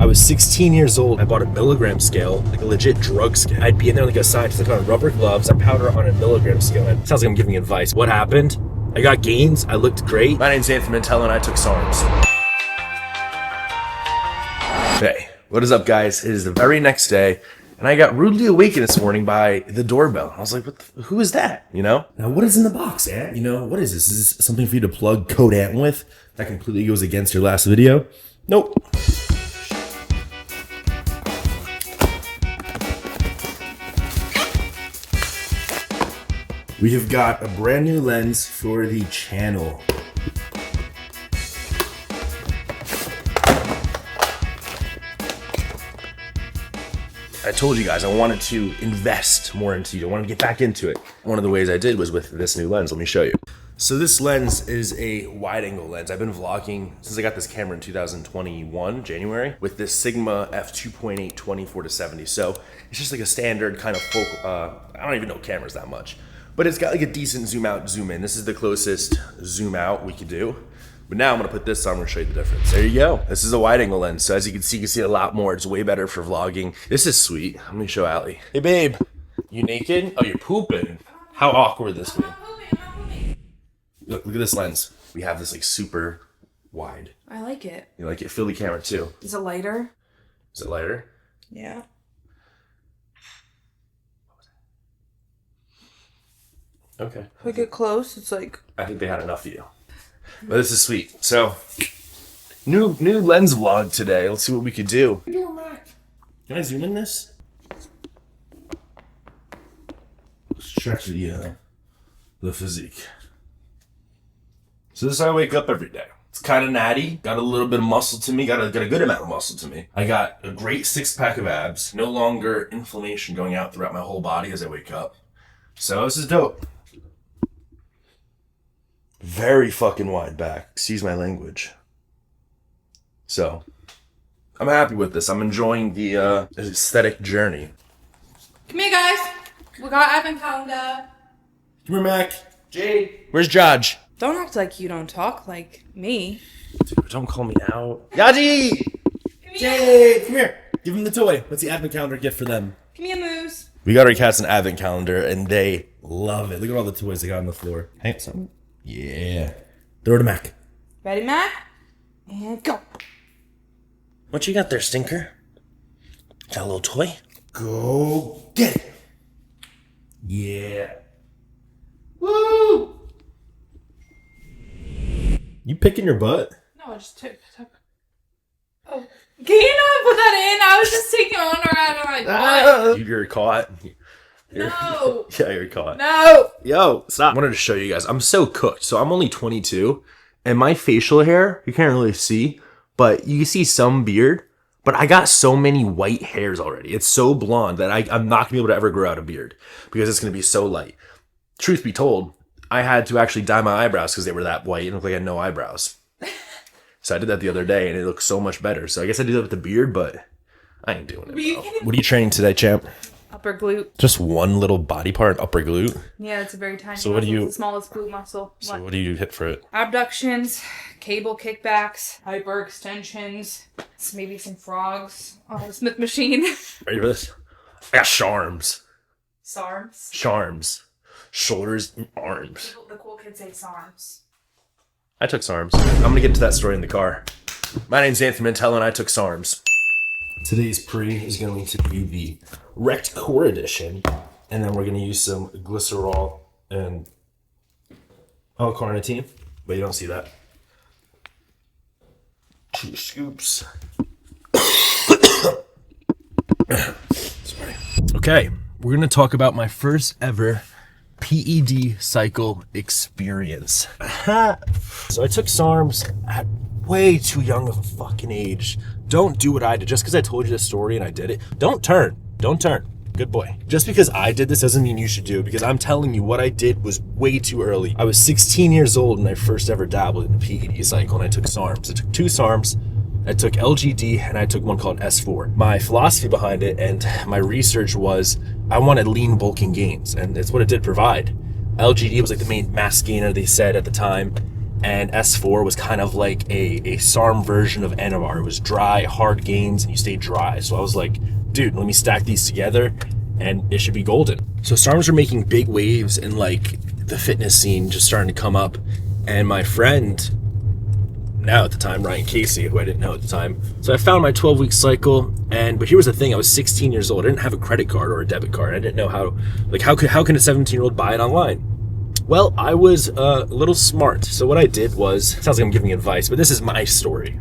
was 16 years old. I bought a milligram scale, like a legit drug scale. I'd be in there like a scientist, like on rubber gloves, I powder on a milligram scale. It sounds like I'm giving advice. What happened? I got gains, I looked great. My name's Anthony Mantello and I took SARMs. Hey, what is up guys? It is the very next day and I got rudely awakened this morning by the doorbell. I was like, who is that? You know? Now what is in the box, Ant? You know, what is this? Is this something for you to plug Code Ant with? That completely goes against your last video? Nope. We have got a brand new lens for the channel. I told you guys I wanted to invest more into you. I wanted to get back into it. One of the ways I did was with this new lens. Let me show you. So this lens is a wide angle lens. I've been vlogging since I got this camera in 2021, January, with this Sigma f2.8 24-70. So it's just like a standard kind of focal, I don't even know cameras that much, but it's got like a decent zoom out, zoom in. This is the closest zoom out we could do. But now I'm gonna put this on, I'm gonna show you the difference. There you go. This is a wide angle lens. So as you can see a lot more. It's way better for vlogging. This is sweet. I'm gonna show Allie. Hey babe, you naked? Oh, you're pooping. How awkward this be? Look at this lens. We have this like super wide. I like it. You like it? Fill the camera too. Is it lighter? Is it lighter? Yeah. Okay. If I get close, it's like... I think they had enough of you. But this is sweet. So, new lens vlog today. Let's see what we could do. Can I zoom in this? Stretch the physique. So this is how I wake up every day. It's kind of natty. Got a little bit of muscle to me. Got a good amount of muscle to me. I got a great 6-pack of abs. No longer inflammation going out throughout my whole body as I wake up. So this is dope. Very fucking wide back. Excuse my language. So, I'm happy with this. I'm enjoying the aesthetic journey. Come here, guys. We got advent calendar. Come here, Mac. Jade. Where's Judge? Don't act like you don't talk like me. Dude, don't call me out. Yaji! Jade, come here. Give him the toy. What's the advent calendar gift for them? Come here, Moose. We got our cats an advent calendar, and they love it. Look at all the toys they got on the floor. Hey, something. Yeah. Throw it to Mac. Ready, Mac? And go. What you got there, Stinker? Got a little toy? Go get it. Yeah. Woo! You picking your butt? No, I just took. Oh. Can you not put that in? I was just taking honor out of my butt. You're caught. No. Yeah, you're caught. No. Yo, stop. I wanted to show you guys. I'm so cooked. So I'm only 22, and my facial hair, you can't really see, but you can see some beard, but I got so many white hairs already. It's so blonde that I'm not gonna be able to ever grow out a beard because it's gonna be so light. Truth be told, I had to actually dye my eyebrows because they were that white and looked like I had no eyebrows. So I did that the other day and it looks so much better. So I guess I do that with the beard, but I ain't doing it. What are you training today, champ? Upper glute. Just one little body part, upper glute? Yeah, it's a very tiny so what muscle. do you, it's the smallest glute muscle. So what do you hit for it? Abductions, cable kickbacks, hyperextensions, maybe some frogs on the Smith machine. Ready for this? I got SARMs. SARMs? SARMs. Shoulders and arms. The cool kids say SARMs. I took SARMs. I'm gonna get into that story in the car. My name's Anthony Mantello and I took SARMs. Today's pre is going to be the Wrecked Core Edition, and then we're going to use some glycerol and L-carnitine, but you don't see that. 2 scoops. Sorry. Okay, we're going to talk about my first ever PED cycle experience. So I took SARMs at way too young of a fucking age. Don't do what I did. Just because I told you the story and I did it, don't turn. Don't turn. Good boy. Just because I did this doesn't mean you should do it, because I'm telling you what I did was way too early. I was 16 years old when I first ever dabbled in the PED cycle and I took SARMs. I took 2 SARMs. I took LGD and I took one called S4. My philosophy behind it and my research was I wanted lean bulking gains, and it's what it did provide. LGD was like the main mass gainer they said at the time. and S4 was kind of like a SARM version of NR. It was dry, hard gains, and you stay dry. So I was like, dude, let me stack these together and it should be golden. So SARMs are making big waves in like the fitness scene, just starting to come up. And my friend, now at the time, Ryan Casey, who I didn't know at the time. So I found my 12-week cycle, but here was the thing, I was 16 years old. I didn't have a credit card or a debit card. I didn't know how can a 17-year-old buy it online? Well, I was a little smart. So what I did was, it sounds like I'm giving advice, but this is my story.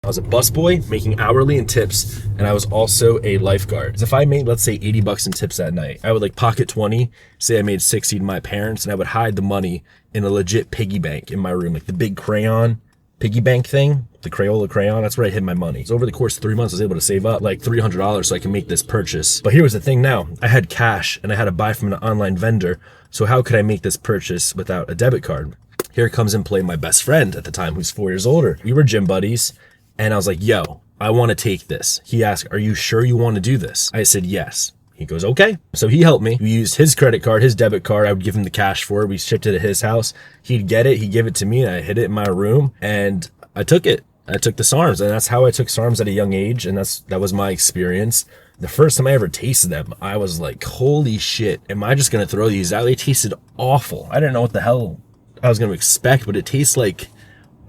I was a busboy making hourly in tips, and I was also a lifeguard. So if I made, let's say, 80 bucks in tips that night, I would like pocket 20, say I made 60 to my parents, and I would hide the money in a legit piggy bank in my room, like the big crayon piggy bank thing, the Crayola crayon. That's where I hid my money. So over the course of 3 months, I was able to save up like $300 so I can make this purchase. But here was the thing now, I had cash and I had to buy from an online vendor. So how could I make this purchase without a debit card? Here comes in play my best friend at the time, who's 4 years older. We were gym buddies. And I was like, yo, I want to take this. He asked, are you sure you want to do this? I said, yes. He goes, okay. So he helped me. We used his credit card, his debit card. I would give him the cash for it. We shipped it to his house. He'd get it. He'd give it to me. And I hid it in my room. And I took it. I took the SARMs. And that's how I took SARMs at a young age. And that was my experience. The first time I ever tasted them, I was like, holy shit. Am I just going to throw these out? They tasted awful. I didn't know what the hell I was going to expect, but it tastes like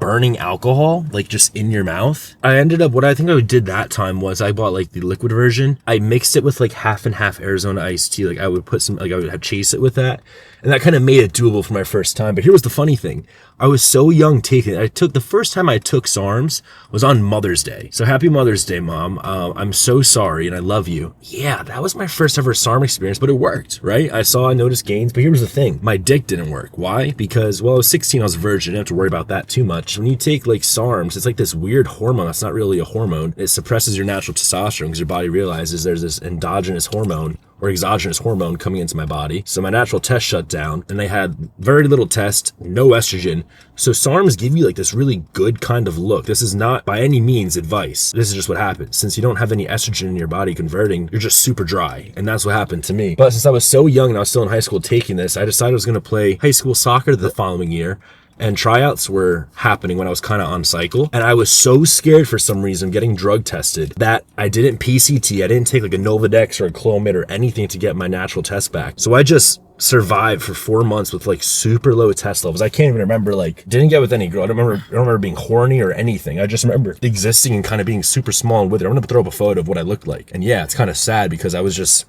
burning alcohol, like just in your mouth. I ended up, what I think I did that time was I bought like the liquid version. I mixed it with like half and half Arizona iced tea. Like I would put some, like I would have chase it with that. And that kind of made it doable for my first time. But here was the funny thing. I was so young taking it. The first time I took SARMs was on Mother's Day. So happy Mother's Day, Mom. I'm so sorry and I love you. Yeah, that was my first ever SARM experience, but it worked, right? I noticed gains, but here was the thing. My dick didn't work. Why? Because, well, I was 16, I was a virgin. I didn't have to worry about that too much. When you take like SARMs, it's like this weird hormone. It's not really a hormone. It suppresses your natural testosterone because your body realizes there's this endogenous hormone or exogenous hormone coming into my body. So my natural test shut down and they had very little test, no estrogen. So SARMs give you like this really good kind of look. This is not by any means advice. This is just what happens. Since you don't have any estrogen in your body converting, you're just super dry. And that's what happened to me. But since I was so young and I was still in high school taking this, I decided I was going to play high school soccer the following year. And tryouts were happening when I was kind of on cycle. And I was so scared for some reason getting drug tested that I didn't PCT. I didn't take like a Novadex or a Clomid or anything to get my natural test back. So I just survived for 4 months with like super low test levels. I can't even remember, like, didn't get with any girl. I don't remember being horny or anything. I just remember existing and kind of being super small and withered. I'm gonna throw up a photo of what I looked like. And yeah, it's kind of sad because I was just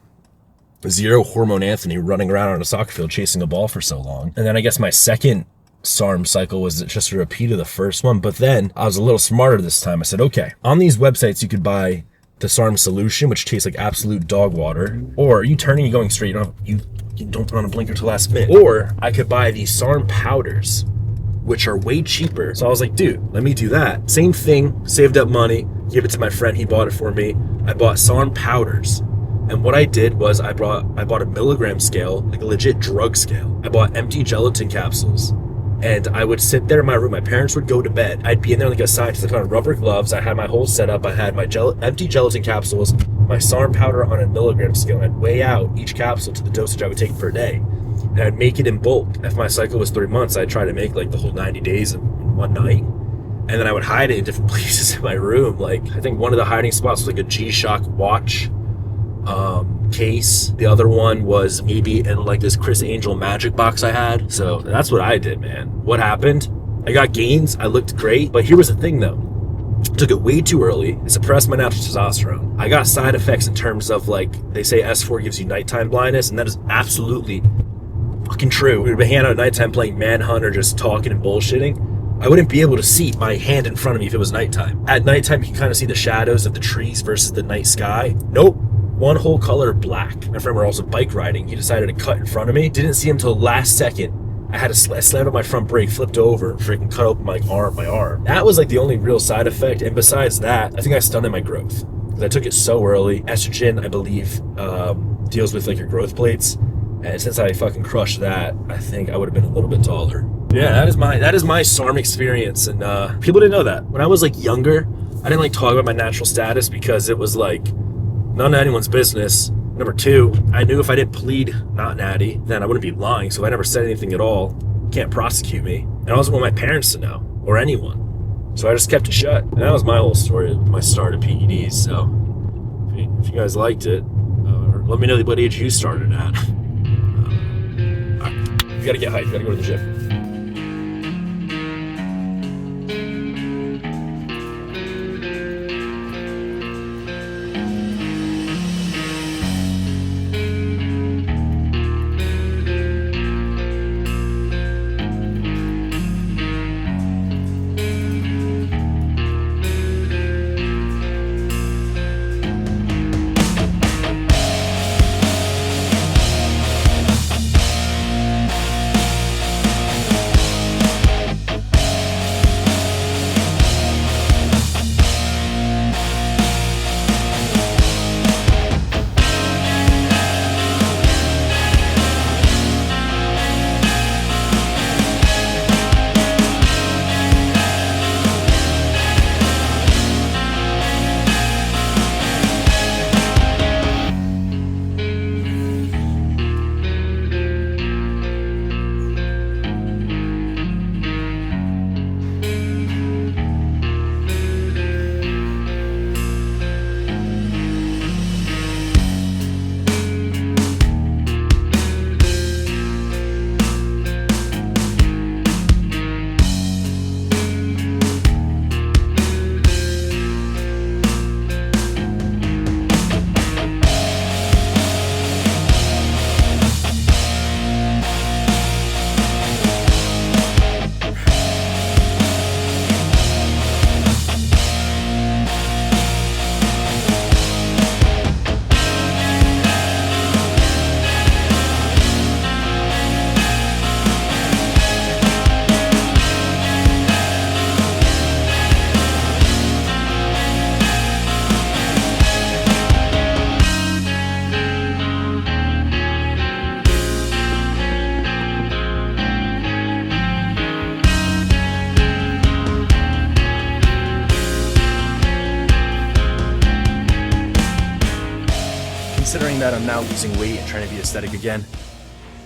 zero hormone Anthony running around on a soccer field chasing a ball for so long. And then I guess my second SARM cycle was just a repeat of the first one, but then I was a little smarter this time. I said, okay, on these websites you could buy the SARM solution, which tastes like absolute dog water, or you turning, you going straight, you don't put on a blinker till last minute, or I could buy these SARM powders, which are way cheaper. So I was like, dude, let me do that. Same thing, saved up money, gave it to my friend, he bought it for me. I bought SARM powders. And what I did was I bought a milligram scale, like a legit drug scale. I bought empty gelatin capsules. And I would sit there in my room. My parents would go to bed. I'd be in there like a scientist. I put on rubber gloves. I had my whole setup. I had my empty gelatin capsules, my SARM powder on a milligram scale. And I'd weigh out each capsule to the dosage I would take per day. And I'd make it in bulk. If my cycle was 3 months, I'd try to make like the whole 90 days in one night. And then I would hide it in different places in my room. Like, I think one of the hiding spots was like a G-Shock watch case. The other one was maybe in like this Chris Angel magic box I had. So that's what I did, man. What happened? I got gains. I looked great. But here was the thing though. I took it way too early. It suppressed my natural testosterone. I got side effects in terms of like, they say S4 gives you nighttime blindness, and that is absolutely fucking true. We would be hanging out at nighttime playing Manhunt or just talking and bullshitting. I wouldn't be able to see my hand in front of me if it was nighttime. At nighttime, you can kind of see the shadows of the trees versus the night sky. Nope. One whole color black. My friend were also bike riding. He decided to cut in front of me. Didn't see him till last second. I had to slam on my front brake, flipped over, and freaking cut open my arm. That was like the only real side effect. And besides that, I think I stunted my growth. Because I took it so early. Estrogen, I believe, deals with like your growth plates. And since I fucking crushed that, I think I would have been a little bit taller. Yeah, that is my SARM experience. And people didn't know that. When I was like younger, I didn't like talk about my natural status because it was like none of anyone's business. Number two, I knew if I didn't plead not natty, then I wouldn't be lying. So if I never said anything at all, you can't prosecute me. And I wasn't want my parents to know, or anyone. So I just kept it shut. And that was my whole story, my start at PEDs. So if you guys liked it, let me know what age you started at. You gotta get hyped, you gotta go to the gym. Considering that I'm now losing weight and trying to be aesthetic again,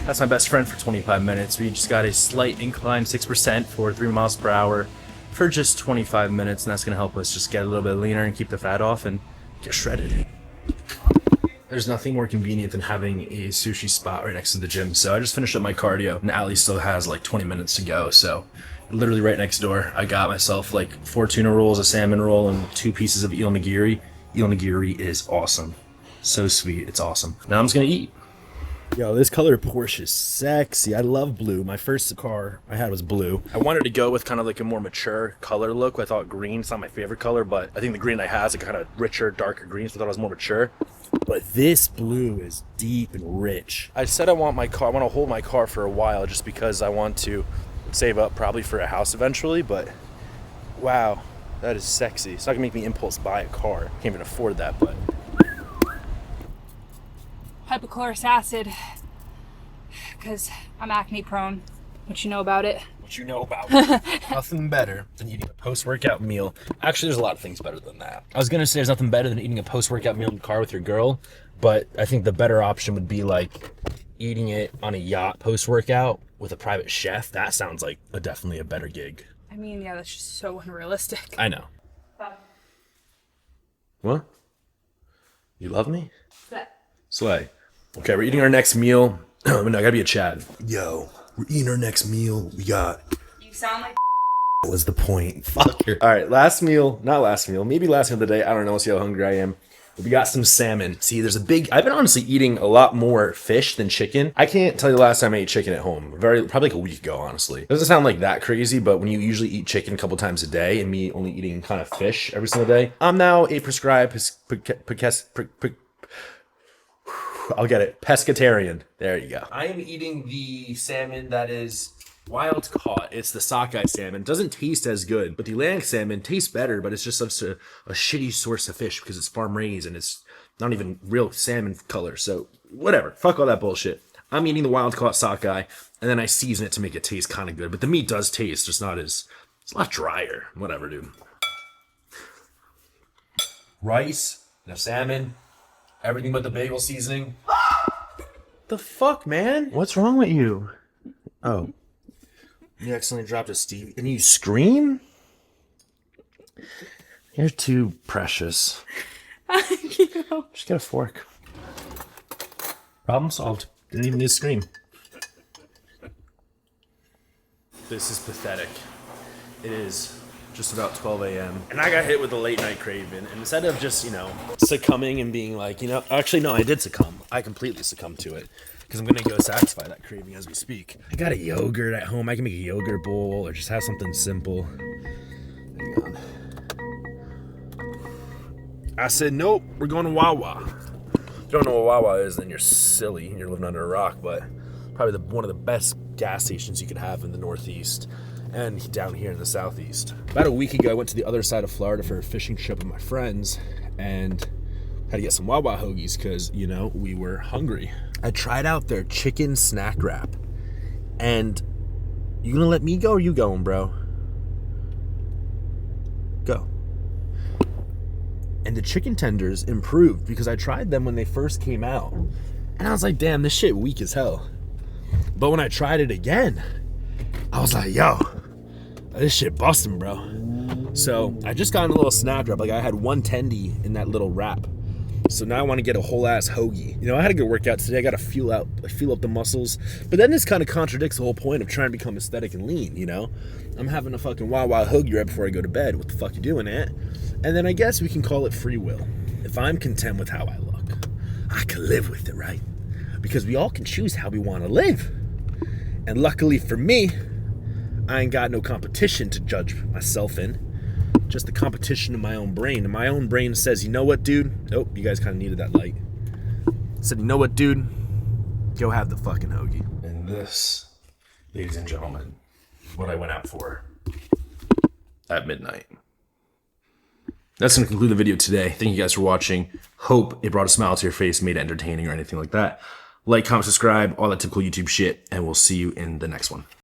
that's my best friend for 25 minutes. We just got a slight incline 6% for 3 miles per hour for just 25 minutes, and that's going to help us just get a little bit leaner and keep the fat off and get shredded. There's nothing more convenient than having a sushi spot right next to the gym, so I just finished up my cardio, and Ali still has like 20 minutes to go, so literally right next door, I got myself like 4 tuna rolls, a salmon roll, and 2 pieces of eel nigiri. Eel nigiri is awesome. So sweet, it's awesome. Now I'm just gonna eat. Yo, this color Porsche is sexy. I love blue. My first car I had was blue. I wanted to go with kind of like a more mature color look. I thought green's not my favorite color, but I think the green I have is a kind of richer, darker green, so I thought it was more mature. But this blue is deep and rich. I said I want to hold my car for a while just because I want to save up probably for a house eventually, but wow, that is sexy. It's not gonna make me impulse buy a car. Can't even afford that, but Hypochlorous acid, because I'm acne prone. What you know about it? What you know about it. Nothing better than eating a post-workout meal. Actually, there's a lot of things better than that. I was gonna say there's nothing better than eating a post-workout meal in the car with your girl, but I think the better option would be like eating it on a yacht post-workout with a private chef. That sounds like definitely a better gig. I mean, yeah, that's just so unrealistic. I know. What? You love me? Slay. Okay, we're eating our next meal. No, I gotta be a Chad. Yo, we're eating our next meal. We got... You sound like... What was the point? Fucker. All right, last meal. Not last meal. Maybe last meal of the day. I don't know. We'll see how hungry I am. But we got some salmon. See, there's a big... I've been honestly eating a lot more fish than chicken. I can't tell you the last time I ate chicken at home. Probably like a week ago, honestly. It doesn't sound like that crazy, but when you usually eat chicken a couple times a day and me only eating kind of fish every single day, I'm now a prescribed... I'll get it. Pescatarian. There you go. I am eating the salmon that is wild caught. It's the sockeye salmon. It doesn't taste as good, but the Atlantic salmon tastes better, but it's just such a shitty source of fish because it's farm raised and it's not even real salmon color. So whatever. Fuck all that bullshit. I'm eating the wild caught sockeye and then I season it to make it taste kind of good, but the meat does taste, just not as, it's a lot drier. Whatever, dude. Rice, salmon. Everything but the bagel seasoning. The fuck, man? What's wrong with you? Oh. You accidentally dropped a Stevie and you scream? You're too precious. Thank you. Just get a fork. Problem solved. Didn't even need to scream. This is pathetic. It is just about 12 a.m. And I got hit with a late night craving. And instead of just, succumbing and being like, actually, no, I did succumb. I completely succumbed to it. Because I'm going to go satisfy that craving as we speak. I got a yogurt at home. I can make a yogurt bowl or just have something simple. Hang on. I said, nope, we're going to Wawa. If you don't know what Wawa is, then you're silly. You're living under a rock. But probably one of the best gas stations you could have in the Northeast and down here in the Southeast. About a week ago, I went to the other side of Florida for a fishing trip with my friends and had to get some Wawa hoagies because, we were hungry. I tried out their chicken snack wrap. And you gonna let me go or you going, bro? Go. And the chicken tenders improved because I tried them when they first came out. And I was like, damn, this shit weak as hell. But when I tried it again, I was like, yo, this shit busting, bro. So I just got in a little snack wrap. Like I had one tendy in that little wrap. So now I want to get a whole ass hoagie. I had a good workout today. I got to fuel up the muscles. But then this kind of contradicts the whole point of trying to become aesthetic and lean, I'm having a fucking Wawa hoagie right before I go to bed. What the fuck you doing, Aunt? And then I guess we can call it free will. If I'm content with how I look, I can live with it, right? Because we all can choose how we want to live. And luckily for me, I ain't got no competition to judge myself in. Just the competition in my own brain. And my own brain says, you know what, dude? Nope, you guys kind of needed that light. Said, you know what, dude? Go have the fucking hoagie. And this, ladies and gentlemen, is what I went out for at midnight. That's going to conclude the video today. Thank you guys for watching. Hope it brought a smile to your face, made it entertaining or anything like that. Like, comment, subscribe, all that typical YouTube shit, and we'll see you in the next one.